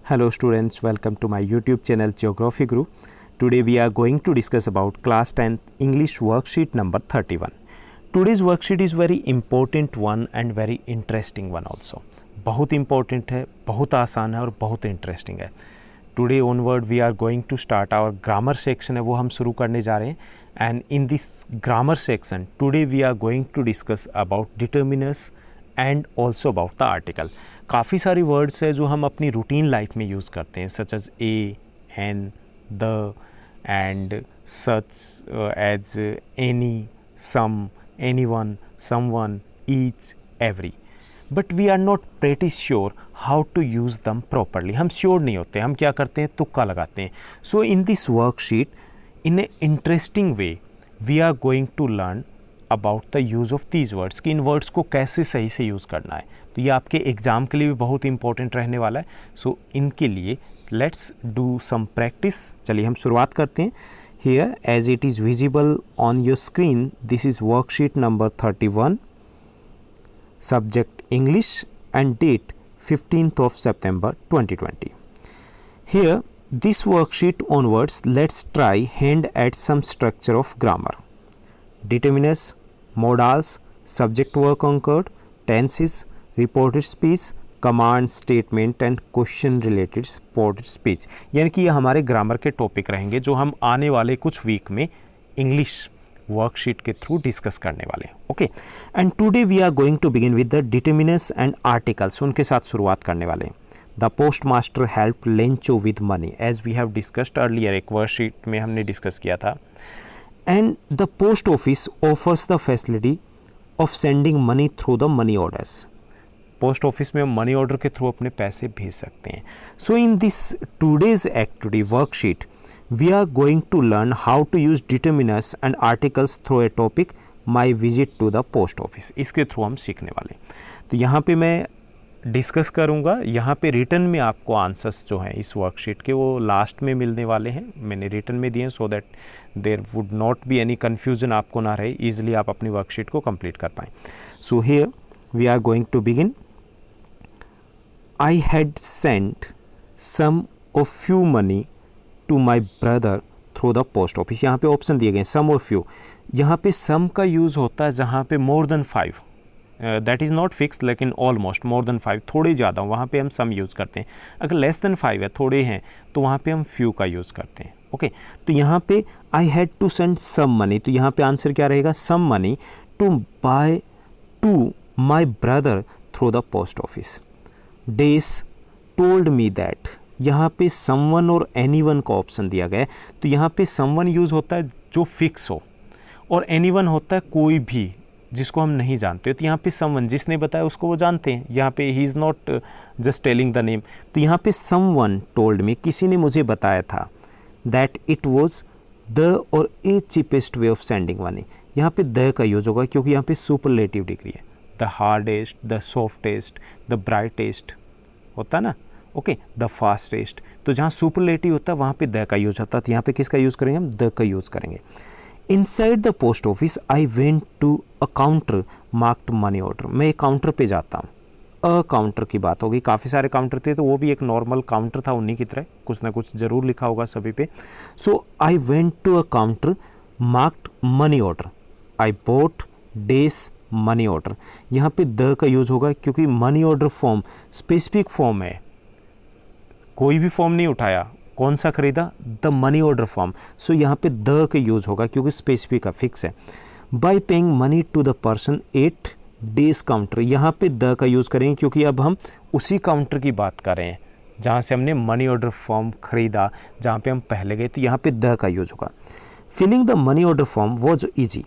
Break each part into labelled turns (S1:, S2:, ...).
S1: Hello students, welcome to my YouTube channel Geography Guru. Today we are going to discuss about class 10th English worksheet number 31. Today's worksheet is very important one and very interesting one also. बहुत important है, बहुत आसान है और बहुत interesting है. Today onward we are going to start our grammar section है वो हम शुरू करने जा रहे हैं. And in this grammar section today we are going to discuss about determiners and also about the article. काफ़ी सारी वर्ड्स है जो हम अपनी रूटीन लाइफ में यूज़ करते हैं such as a an the and such as any some anyone someone each every but we are not pretty sure how to use them properly. हम श्योर नहीं होते, हम क्या करते हैं, तुक्का लगाते हैं. So in this worksheet in a interesting way we are going to learn about the use of these words कि इन वर्ड्स को कैसे सही से यूज़ करना है. तो ये आपके एग्ज़ाम के लिए भी बहुत इंपॉर्टेंट रहने वाला है. सो इनके लिए लेट्स डू सम प्रैक्टिस. चलिए हम शुरुआत करते हैं. Here as it is visible on your screen this is worksheet number 31, subject English and date 15th of September 2020. Here this worksheet onwards let's try hand at some structure of grammar. Determiners, modals, subject verb concord, tenses, reported speech, command statement and question related reported speech. यानी कि ये हमारे grammar के topic रहेंगे जो हम आने वाले कुछ वीक में इंग्लिश वर्कशीट के थ्रू डिस्कस करने वाले हैं. Okay, and today we are going to begin with the determiners and articles. उनके साथ शुरुआत करने वाले हैं. The post master help Lencho with money as we have discussed earlier. एक वर्कशीट में हमने डिस्कस किया था. And the post office offers the facility of sending money through the money orders. Post office में हम मनी ऑर्डर के through अपने पैसे भेज सकते हैं. So in this today's activity worksheet we are going to learn how to use determiners and articles through a topic my visit to the post office. इसके थ्रू हम सीखने वाले हैं. तो यहाँ पे मैं डिस्कस करूँगा. यहाँ पे रिटर्न में आपको आंसर्स जो हैं इस वर्कशीट के वो लास्ट में मिलने वाले हैं. मैंने रिटर्न में दिए हैं so that there would not be any confusion, आपको ना रहे, ईजिली आप अपनी वर्कशीट को कंप्लीट कर पाएँ. So here we are going to begin. I had sent some of few money to my brother through the post office. यहाँ पे ऑप्शन दिए गए some or few. यहाँ पे some का यूज़ होता है जहाँ पे more than 5. That is not fix, लेकिन ऑलमोस्ट मोर देन 5, थोड़े ज़्यादा वहाँ पे हम सम यूज़ करते हैं. अगर लेस देन 5 है, थोड़े हैं, तो वहाँ पे हम फ्यू का यूज़ करते हैं. ओके, तो यहाँ पे I had to send some money, तो यहाँ पे आंसर क्या रहेगा, some money to buy to my brother through the post office. These told me that, यहाँ पे समवन और एनीवन का ऑप्शन दिया गया है. तो यहाँ पे समवन यूज़ होता है जो फिक्स हो और एनीवन होता है कोई भी जिसको हम नहीं जानते हो. तो यहाँ पे समवन जिसने बताया उसको वो जानते हैं. यहाँ पे he is not just telling the name. तो यहाँ पे समवन टोल्ड मी, किसी ने मुझे बताया था, दैट इट वॉज द और a cheapest way of sending money. यहाँ पे द का यूज होगा क्योंकि यहाँ पे सुपरलेटिव डिग्री है. The hardest, the softest, the brightest होता है ना. Okay, the fastest. तो जहाँ सुपरलेटिव होता है वहाँ पे द का यूज होता है. तो यहाँ पे किसका यूज़ करेंगे, हम द का यूज़ करेंगे. Inside the post office I went to a counter marked money order. मैं एक काउंटर पे जाता हूँ. अ काउंटर की बात होगी, काफ़ी सारे काउंटर थे तो वो भी एक नॉर्मल काउंटर था उन्हीं की तरह, कुछ ना कुछ ज़रूर लिखा होगा सभी पे. So I went to a counter marked money order. I bought this money order. यहाँ पे द का यूज़ होगा क्योंकि money order form specific form है, कोई भी फॉर्म नहीं उठाया. कौन सा खरीदा, the money order form. So यहाँ पे द का यूज़ होगा क्योंकि स्पेसिफिक का फिक्स है. By paying money to the person at these counter. यहाँ पे द का यूज़ करेंगे क्योंकि अब हम उसी काउंटर की बात कर रहे हैं जहाँ से हमने मनी ऑर्डर फॉर्म खरीदा, जहाँ पे हम पहले गए. तो यहाँ पे द का यूज़ होगा. Filling the money order form was easy.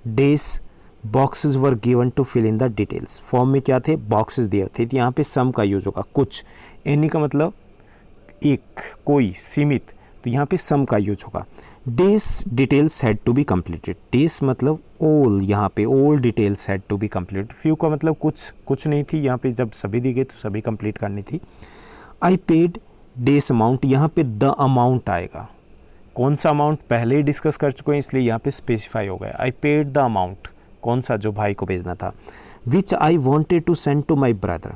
S1: These boxes were given to fill in the details. Form में क्या थे, बॉक्सेस दिए थे. तो यहाँ पे सम का यूज़ होगा, कुछ. एनी का मतलब एक, कोई, सीमित. तो यहाँ पे सम का यूज होगा. These details had to be completed. These मतलब ऑल, यहाँ पे all details had to be completed. Few का मतलब कुछ नहीं थी. यहाँ पे जब सभी दी गई तो सभी कंप्लीट करनी थी. I paid days amount. यहाँ पे द अमाउंट आएगा. कौन सा अमाउंट पहले ही डिस्कस कर चुके हैं इसलिए यहाँ पे स्पेसिफाई हो गया. आई पेड द अमाउंट, कौन सा, जो भाई को भेजना था. Which I wanted to send to my brother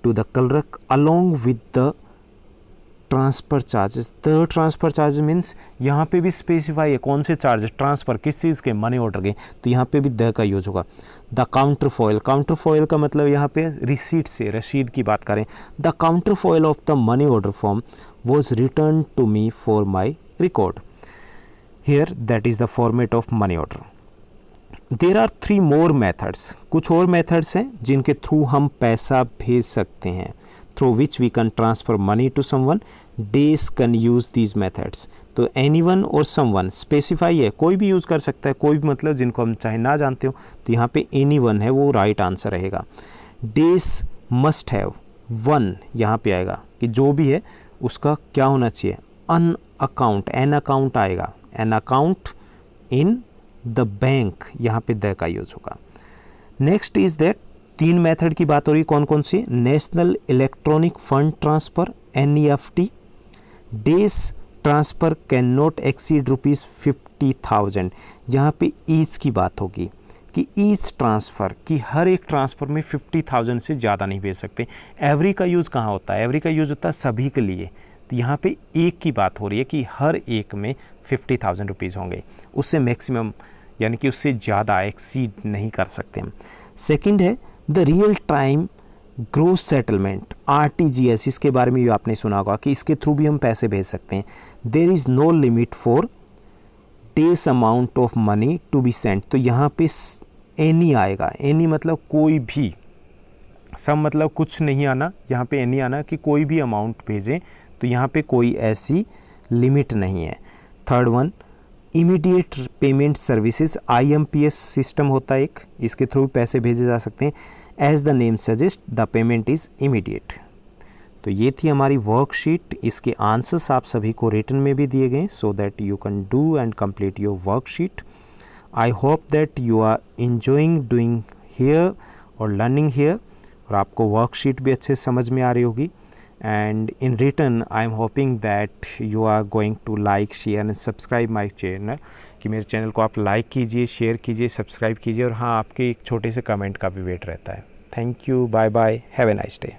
S1: to the clerk along with the transfer charges, the transfer charges means यहाँ पे भी स्पेसिफाई है कौन से चार्जेस, ट्रांसफ़र किस चीज़ के, मनी ऑर्डर के, तो यहाँ पे भी द का यूज होगा। The counter foil, counter foil का मतलब यहाँ पे रिसीट से, रसीद की बात करें। The counter foil of the money order form was return to me for my record. Here that is the format of money order. There are 3 more methods, कुछ और मेथड्स हैं जिनके थ्रू हम पैसा भेज सकते हैं, through which we can transfer money to someone. Days can use these methods. तो anyone और someone specify है, कोई भी यूज़ कर सकता है, कोई भी मतलब जिनको हम चाहे ना जानते हो, तो यहाँ पे anyone है वो राइट आंसर रहेगा। Days must have one यहाँ पे आएगा कि जो भी है उसका क्या होना चाहिए, an account, an account आएगा, an account in the bank, यहाँ पे द का यूज़ होगा। नेक्स्ट इज़ दैट 3 मेथड की बात हो रही, कौन कौन सी, national electronic fund transfer NEFT। These transfer can not exceed ₹50,000, यहाँ पे ईच की बात होगी कि ईच ट्रांसफ़र की हर एक ट्रांसफ़र में 50,000 से ज़्यादा नहीं भेज सकते। एवरी का यूज़ कहाँ होता है, एवरी का यूज़ होता है सभी के लिए, तो यहाँ पे एक की बात हो रही है कि हर एक में 50,000 रुपीज़ होंगे, उससे मैक्सिमम यानी कि उससे ज़्यादा एक्सीड नहीं कर सकते हम। सेकंड है the real time gross settlement RTGS, इसके बारे में भी आपने सुना होगा कि इसके थ्रू भी हम पैसे भेज सकते हैं। There is no limit for these amount of money to be sent, तो यहाँ पे एनी आएगा, एनी मतलब कोई भी, सब मतलब कुछ नहीं आना, यहाँ पे एनी आना कि कोई भी अमाउंट भेजें, तो यहाँ पे कोई ऐसी लिमिट नहीं है। Third one immediate payment services IMPS system होता है एक, इसके थ्रू पैसे भेजे जा सकते हैं। As the name suggest the payment is immediate. तो ये थी हमारी वर्कशीट, इसके आंसर्स आप सभी को रिटन में भी दिए गए, so that you can do and complete your worksheet. I hope that you are enjoying doing here और लर्निंग हियर, और आपको वर्कशीट भी अच्छे समझ में आ रही होगी। And in return I am hoping that you are going to like, share and subscribe my channel, कि मेरे चैनल को आप लाइक कीजिए, शेयर कीजिए, सब्सक्राइब कीजिए, और हाँ आपके एक छोटे से कमेंट का भी वेट रहता है। Thank you, bye bye, have a nice day.